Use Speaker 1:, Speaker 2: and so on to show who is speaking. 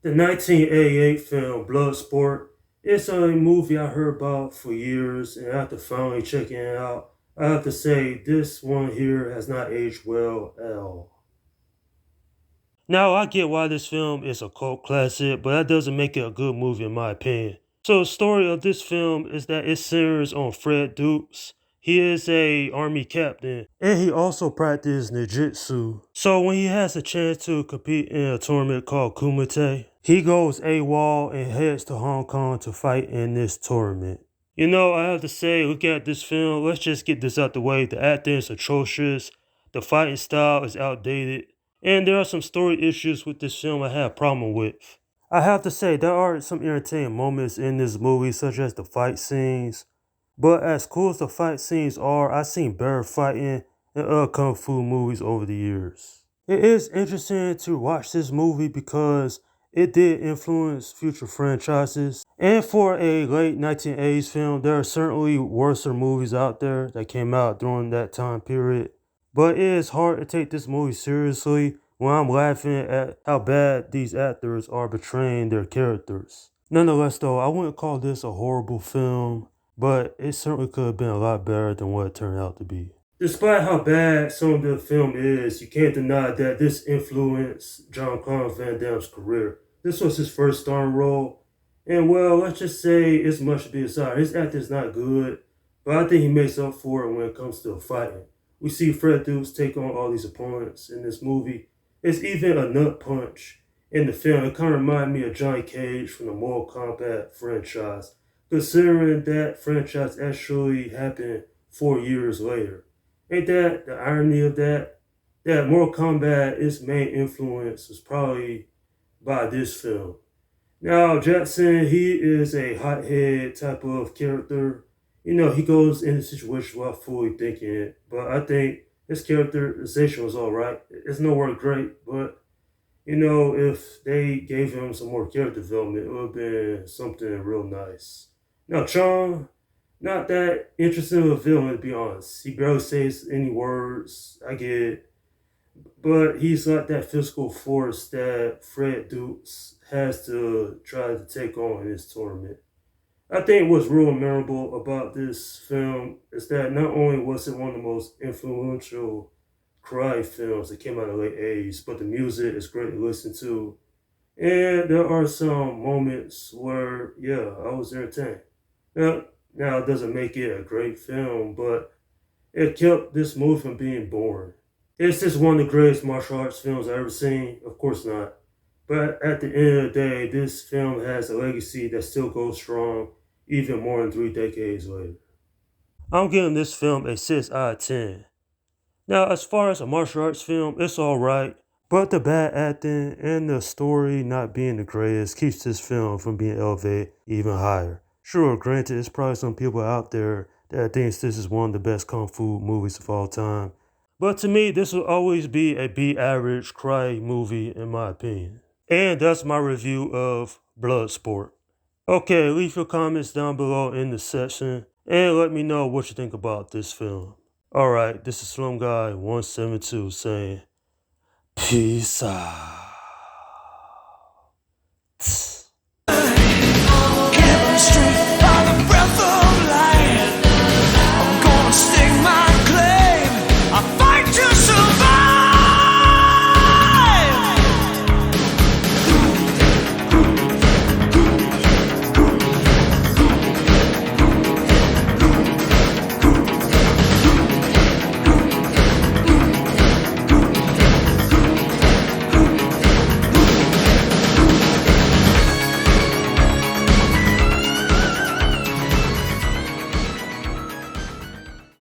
Speaker 1: The 1988 film Bloodsport is a movie I heard about for years, and after finally checking it out, I have to say this one here has not aged well at all. Now, I get why this film is a cult classic, but that doesn't make it a good movie in my opinion. So the story of this film is that it centers on Fred Dukes. He is a army captain, and he also practices ninjutsu. So when he has a chance to compete in a tournament called Kumite, he goes AWOL and heads to Hong Kong to fight in this tournament. You know, I have to say, looking at this film, let's just get this out the way. The acting is atrocious, the fighting style is outdated, and there are some story issues with this film I have a problem with. I have to say, there are some entertaining moments in this movie, such as the fight scenes. But as cool as the fight scenes are, I've seen better fighting in other kung fu movies over the years. It is interesting to watch this movie because it did influence future franchises. And for a late 1980s film, there are certainly worse movies out there that came out during that time period. But it is hard to take this movie seriously when I'm laughing at how bad these actors are portraying their characters. Nonetheless, though, I wouldn't call this a horrible film, but it certainly could have been a lot better than what it turned out to be. Despite how bad some of the film is, you can't deny that this influenced Jean-Claude Van Damme's career. This was his first starring role, and well, let's just say it's much to be desired. His acting is not good, but I think he makes up for it when it comes to fighting. We see Fred Dukes take on all these opponents in this movie. It's even a nut punch in the film. It kind of reminded me of Johnny Cage from the Mortal Kombat franchise, considering that franchise actually happened 4 years later. Ain't that the irony of that? That Mortal Kombat, its main influence was probably by this film. Now, Jackson, he is a hothead type of character. You know, he goes into situations without fully thinking it. But I think his characterization was all right. It's nowhere great, but you know, if they gave him some more character development, it would have been something real nice. Now, Chong, not that interesting of a villain, to be honest. He barely says any words. I get it. But he's like that physical force that Fred Dukes has to try to take on in this tournament. I think what's real memorable about this film is that not only was it one of the most influential karate films that came out in the late 80s, but the music is great to listen to. And there are some moments where, yeah, I was entertained. Now, now it doesn't make it a great film, but it kept this movie from being boring. Is this one of the greatest martial arts films I've ever seen? Of course not. But at the end of the day, this film has a legacy that still goes strong even more than 3 decades later. I'm giving this film a 6 out of 10. Now, as far as a martial arts film, it's alright, but the bad acting and the story not being the greatest keeps this film from being elevated even higher. Sure, granted, there's probably some people out there that thinks this is one of the best kung fu movies of all time. But to me, this will always be a B-average cry movie in my opinion. And that's my review of Bloodsport. Okay, leave your comments down below in the section and let me know what you think about this film. Alright, this is Slim Guy 172 saying, peace out.